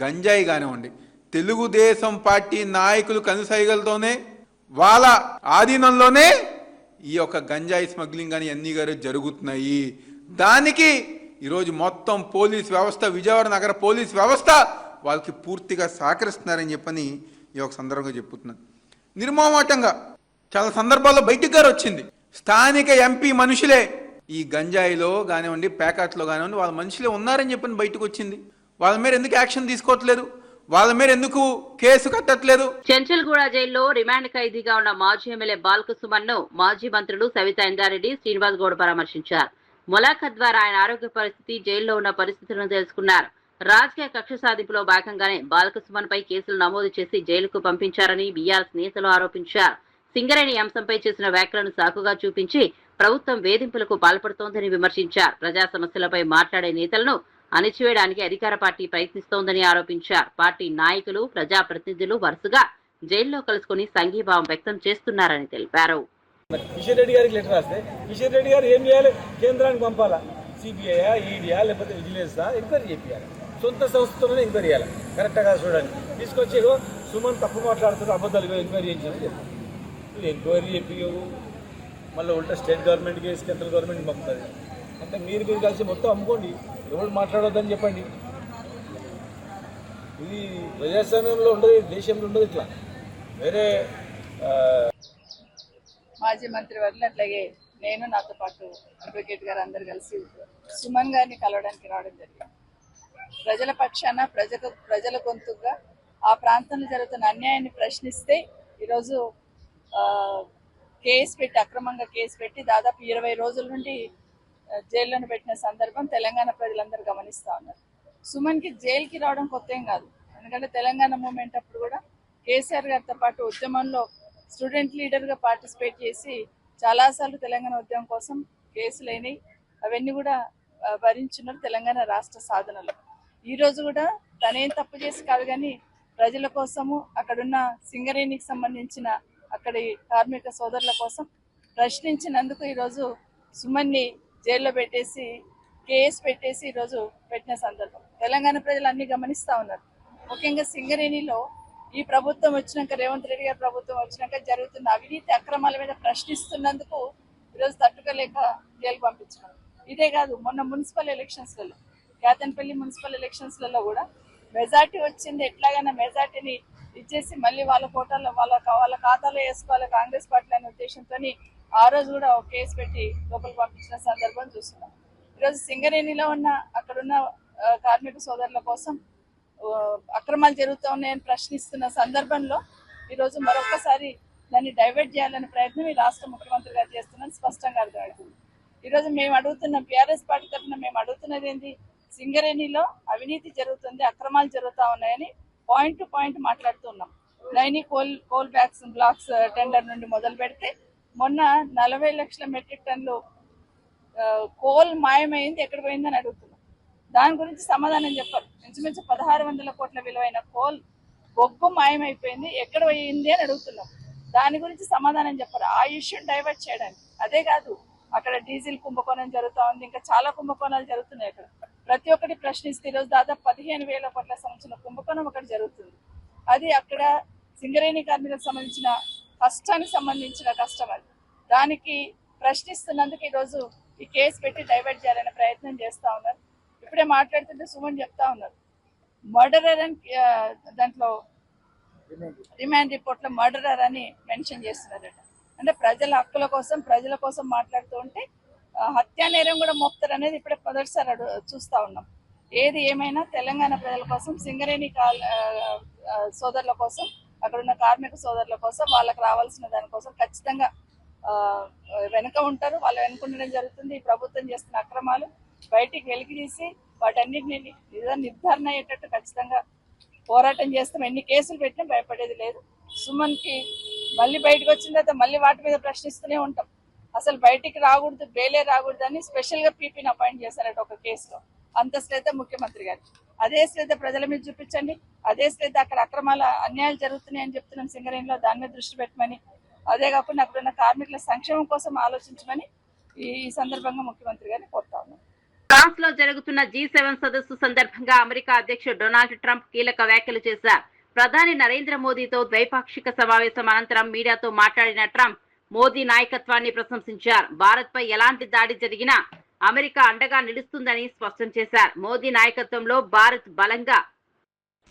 గంజాయి కానివ్వండి, తెలుగుదేశం పార్టీ నాయకులు కనుసైగలతోనే వాళ్ళ ఆధీనంలోనే ఈ యొక్క గంజాయి స్మగ్లింగ్ అని అన్ని గారు జరుగుతున్నాయి. దానికి ఈరోజు మొత్తం పోలీస్ వ్యవస్థ, విజయవాడ నగర పోలీస్ వ్యవస్థ వాళ్ళకి పూర్తిగా సహకరిస్తున్నారని చెప్పని ఈ యొక్క సందర్భంగా చెప్పుతున్నాను. నిర్మోహమాటంగా చాలా సందర్భాల్లో బయటికి గారు వచ్చింది, స్థానిక ఎంపీ మనుషులే ఈ గంజాయిలో కానివ్వండి, ప్యాకెట్లో కానివ్వండి వాళ్ళ మనుషులే ఉన్నారని చెప్పని బయటకు వచ్చింది. వాళ్ళ మీద ఎందుకు యాక్షన్ తీసుకోవట్లేదు? వాళ్ళ మీద ఎందుకు కేసు కట్టట్లేదు? చెంచల్గూడ జైల్లో రిమాండ్ ఖైదీగా ఉన్న మాజీ ఎమ్మెల్యే బాల్కసుమన్ ను మాజీ మంత్రులు సవితా ఇందారెడ్డి, శ్రీనివాస్ గౌడ్ పరామర్శించారు. ములాఖత్ ద్వారా ఆయన ఆరోగ్య పరిస్థితి, జైల్లో ఉన్న పరిస్థితులను తెలుసుకున్నారు. రాజకీయ కక్ష సాధింపులో భాగంగానే బాల్కసుమన్ పై కేసులు నమోదు చేసి జైలుకు పంపించారని బీఆర్ఎస్ నేతలు ఆరోపించారు. సింగరేణి అంశంపై చేసిన వ్యాఖ్యలను సాకుగా చూపించి ప్రభుత్వం వేధింపులకు పాల్పడుతోందని విమర్శించారు. ప్రజా సమస్యలపై మాట్లాడే నేతలను అణిచివేయడానికి అధికార పార్టీ ప్రయత్నిస్తోందని ఆరోపించారు. పార్టీ నాయకులు, ప్రజాప్రతినిధులు వరుసగా జైల్లో కలుసుకుని సంఘీభావం వ్యక్తం చేస్తున్నారని తెలిపారు. కిషన్ రెడ్డి గారికి లెటర్ రాస్తే కిషన్ రెడ్డి గారు ఏం చేయాలి? కేంద్రానికి పంపాలా? సిబిఐయా, ఈడీయా, లేకపోతే విజిలెన్సా? ఎంక్వైరీ చేయాలి. సొంత సంస్థతోనే ఎంక్వైరీ చేయాలి. కరెక్ట్గా చూడండి. తీసుకొచ్చి సుమన్ తప్పు మాట్లాడుతున్నారు, అబద్ధాలు ఎంక్వైరీ చేయించాలని చెప్పారు. వీళ్ళు ఎంక్వైరీ చెప్పియరు, మళ్ళీ ఉల్టా state government case central government పంపుతుంది. అంటే మీరు కలిసి మొత్తం అమ్ముకోండి, ఎవరు మాట్లాడొద్దని చెప్పండి. ఇది ప్రజాస్వామ్యంలో ఉండదు, దేశంలో ఉండదు. ఇట్లా వేరే మాజీ మంత్రి వర్లు అట్లాగే నేను, నాతో పాటు అడ్వకేట్ గారు అందరు కలిసి సుమన్ గారిని కలవడానికి రావడం జరిగింది. ప్రజల పక్షాన, ప్రజల గొంతుగా ఆ ప్రాంతంలో జరుగుతున్న అన్యాయాన్ని ప్రశ్నిస్తే ఈరోజు కేసు పెట్టి, అక్రమంగా కేసు పెట్టి దాదాపు 20 రోజుల నుండి జైల్లోనే పెట్టిన సందర్భం తెలంగాణ ప్రజలందరూ గమనిస్తూ ఉన్నారు. సుమన్కి జైలుకి రావడం కొత్త ఏం కాదు. ఎందుకంటే తెలంగాణ మూమెంట్ అప్పుడు కూడా కేసీఆర్ గారితో పాటు ఉద్యమంలో స్టూడెంట్ లీడర్గా పార్టిసిపేట్ చేసి చాలాసార్లు తెలంగాణ ఉద్యమం కోసం కేసులైనవి, అవన్నీ కూడా భరించున్నారు తెలంగాణ రాష్ట్ర సాధనలో. ఈరోజు కూడా తనేం తప్పు చేసి కాదు కానీ ప్రజల కోసము, అక్కడున్న సింగరేణికి సంబంధించిన అక్కడి కార్మిక సోదరుల కోసం ప్రశ్నించినందుకు ఈరోజు సుమన్ని జైల్లో పెట్టేసి, కేసు పెట్టేసి ఈరోజు పెట్టిన సందర్భం తెలంగాణ ప్రజలు అన్ని గమనిస్తూ ఉన్నారు. ముఖ్యంగా సింగరేణిలో ఈ ప్రభుత్వం వచ్చినాక, రేవంత్ రెడ్డి గారి ప్రభుత్వం వచ్చినాక జరుగుతున్న అవినీతి అక్రమాల మీద ప్రశ్నిస్తున్నందుకు ఈరోజు తట్టుకోలేక జైలు పంపించినారు. ఇదే కాదు, మొన్న మున్సిపల్ ఎలక్షన్స్లలో, కేతన్పల్లి మున్సిపల్ ఎలక్షన్స్లలో కూడా మెజార్టీ వచ్చింది, ఎట్లాగైనా మెజార్టీని ఇచ్చేసి మళ్ళీ వాళ్ళ కోటాలో వాళ్ళ ఖాతాలో వేసుకోవాలి కాంగ్రెస్ పార్టీ అనే ఉద్దేశంతో ఆ రోజు కూడా ఒక కేసు పెట్టి లోపలికి పంపించిన సందర్భం చూస్తున్నాం. ఈరోజు సింగరేణిలో ఉన్న అక్కడున్న కార్మిక సోదరుల కోసం అక్రమాలు జరుగుతూ ఉన్నాయని ప్రశ్నిస్తున్న సందర్భంలో ఈరోజు మరొకసారి దాన్ని డైవర్ట్ చేయాలనే ప్రయత్నం ఈ రాష్ట్ర ముఖ్యమంత్రి గారు చేస్తున్నారని స్పష్టంగా అర్థమవుతుంది. ఈరోజు మేము అడుగుతున్నాం, బీఆర్ఎస్ పార్టీ తరఫున మేము అడుగుతున్నది ఏంటి? సింగరేణిలో అవినీతి జరుగుతుంది, అక్రమాలు జరుగుతూ ఉన్నాయని పాయింట్ టు పాయింట్ మాట్లాడుతున్నాం. నైని కోల్ బ్లాక్స్ టెండర్ నుండి మొదలు పెడితే మొన్న 40 లక్షల మెట్రిక్ టన్నులు కోల్ మాయమైంది, ఎక్కడ పోయిందని అడుగుతున్నాం. దాని గురించి సమాధానం చెప్పారు. ఇంచుమించు 1600 కోట్ల విలువైన కోల్ బొగ్గు మాయమైపోయింది, ఎక్కడ పోయింది అని అడుగుతున్నాం. దాని గురించి సమాధానం చెప్పారు. ఆ ఇష్యూని డైవర్ట్ చేయడానికి. అదే కాదు, అక్కడ డీజిల్ కుంభకోణం జరుగుతూ ఉంది, ఇంకా చాలా కుంభకోణాలు జరుగుతున్నాయి. అక్కడ ప్రతి ఒక్కటి ప్రశ్నిస్తే ఈరోజు దాదాపు 15,000 కోట్ల సంబంధించిన కుంభకోణం ఒకటి జరుగుతుంది. అది అక్కడ సింగరేణి కార్మికులకు సంబంధించిన కష్టానికి సంబంధించిన కష్టం. అది దానికి ప్రశ్నిస్తున్నందుకు ఈరోజు ఈ కేసు పెట్టి డైవర్ట్ చేయాలనే ప్రయత్నం చేస్తూ ఉన్నారు. ఇప్పుడే మాట్లాడుతుంటే సుమన్ చెప్తా ఉన్నారు, మర్డరర్ అని దాంట్లో రిమాండ్ రిపోర్ట్లో మర్డరర్ అని మెన్షన్ చేస్తున్నారట. అంటే ప్రజల హక్కుల కోసం, ప్రజల కోసం మాట్లాడుతూ ఉంటే హత్యా నేరం కూడా మోపుతారు అనేది ఇప్పుడే మొదటిసారి చూస్తూ ఉన్నాం. ఏది ఏమైనా తెలంగాణ ప్రజల కోసం, సింగరేణి సోదరుల కోసం, అక్కడున్న కార్మిక సోదరుల కోసం, వాళ్ళకి రావాల్సిన దానికోసం ఖచ్చితంగా వెనుక ఉంటారు. వాళ్ళు వెనుకుండడం జరుగుతుంది. ఈ ప్రభుత్వం చేస్తున్న అక్రమాలు బయటికి వెలికి తీసి వాటన్నిటిని నిర్ధారణ అయ్యేటట్టు ఖచ్చితంగా పోరాటం చేస్తాం. ఎన్ని కేసులు పెట్టినా భయపడేది లేదు. సుమన్కి మళ్ళీ బయటకు వచ్చిన తర్వాత మళ్ళీ వాటి మీద ప్రశ్నిస్తూనే ఉంటాం. అసలు బయటికి రాకూడదు, బెయిలే రాకూడదు అని స్పెషల్గా పీపీని అపాయింట్ చేశారట ఒక కేసులో. అంత శ్రద్ధ ముఖ్యమంత్రి గారు. అదే శ్రద్ధ ప్రజల మీద చూపించండి. అదే శ్రద్ధ అక్కడ అక్రమాల అన్యాయాలు జరుగుతున్నాయని చెప్తున్నాం సింగరేణిలో, దాని మీద దృష్టి పెట్టమని, అదే కాకుండా అక్కడున్న కార్మికుల సంక్షేమం కోసం ఆలోచించమని ఈ సందర్భంగా ముఖ్యమంత్రి గారిని కోరుతా ఉన్నాం. ఫ్రాన్స్ లో జరుగుతున్న G7 సదస్సు సందర్భంగా అమెరికా అధ్యక్షుడు డొనాల్డ్ ట్రంప్ కీలక వ్యాఖ్యలు చేశారు. ప్రధాని నరేంద్ర మోదీతో ద్వైపాక్షిక సమావేశం అనంతరం మీడియాతో మాట్లాడిన ట్రంప్ మోదీ నాయకత్వాన్ని ప్రశంసించారు. భారత్ పై ఎలాంటి దాడి జరిగినా అమెరికా అండగా నిలుస్తుందని స్పష్టం చేశారు. మోదీ నాయకత్వంలో భారత్ బలంగా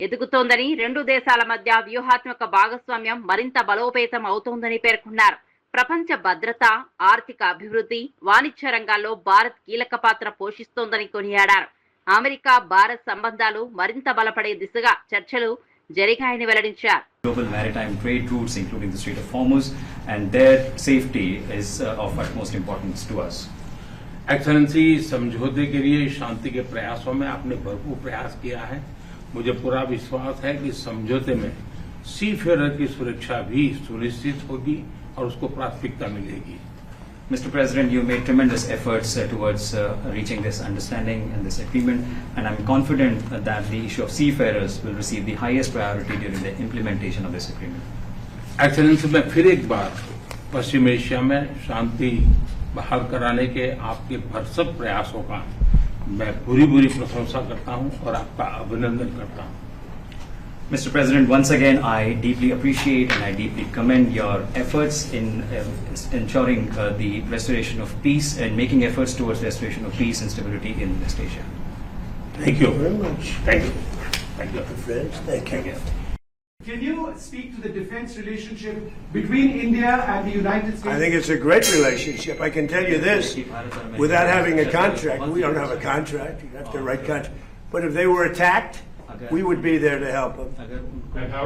ఎదుగుతోందని, రెండు దేశాల మధ్య వ్యూహాత్మక భాగస్వామ్యం మరింత బలోపేతం అవుతోందని పేర్కొన్నారు. ప్రపంచ భద్రత, ఆర్థిక అభివృద్ధి, వాణిజ్య రంగాల్లో భారత్ కీలక పాత్ర పోషిస్తోందని కొనియాడారు. అమెరికా భారత్ సంబంధాలు మరింత బలపడే దిశగా చర్చలు జరిగాయని వెల్లడించారు. Global maritime trade routes, including the Strait of Hormuz, and their safety is of utmost importance to us. Excellency, समझौते के लिए शांति के प्रयासों में आपने भरपूर प्रयास किया है. मुझे पूरा विश्वास है कि समझौते में सी फेरर की सुरक्षा भी सुनिश्चित होगी और उसको प्राथमिकता मिलेगी. Mr. President, you made tremendous efforts towards reaching this understanding and this agreement, and I'm confident that the issue of seafarers will receive the highest priority during the implementation of this agreement. Excellency, मैं फिर एक बार पश्चिम Asia में शांति बहाल कराने के आपके भरसक प्रयासों का मैं पूरी प्रशंसा करता हूं और आपका अभिनंदन करता हूं. Mr. President, once again, I deeply appreciate and I deeply commend your efforts in ensuring the restoration of peace and making efforts towards restoration of peace and stability in West Asia. Thank you very much. Thank you. Thank you. Friends, thank you. Can you speak to the defense relationship between India and the United States? I think it's a great relationship. I can tell you this, without having a contract, we don't have a contract, you have to write contract. But if they were attacked, we would be there to help them. How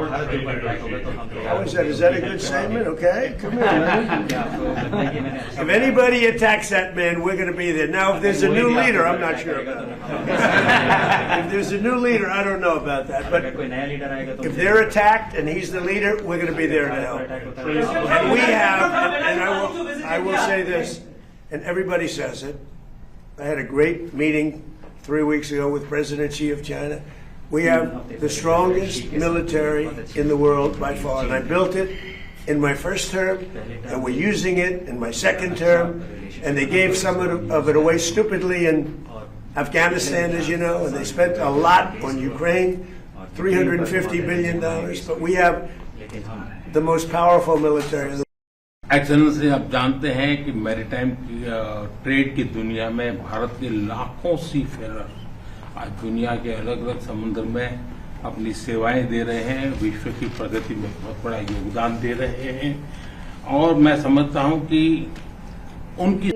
is that? Is that a good statement? Okay, come here, man. If anybody attacks that man, we're going to be there. Now, if there's a new leader, I'm not sure about that. If there's a new leader, I don't know about that. But if they're attacked and he's the leader, we're going to be there to help. And we have, and I will say this, and everybody says it. I had a great meeting 3 weeks ago with President Xi of China. We have the strongest military in the world by far, and I built it in my first term, and we're using it in my second term, and they gave some of it away stupidly in Afghanistan, as you know, and they spent a lot on Ukraine, $350 billion, but we have the most powerful military in the world. Excellency, आप जानते हैं कि maritime trade की दुनिया में भारत के लाखों सी Ferrer आज दुनिया के अलग अलग समुद्र में अपनी सेवाएं दे रहे हैं, विश्व की प्रगति में बहुत बड़ा योगदान दे रहे हैं और मैं समझता हूं कि उनकी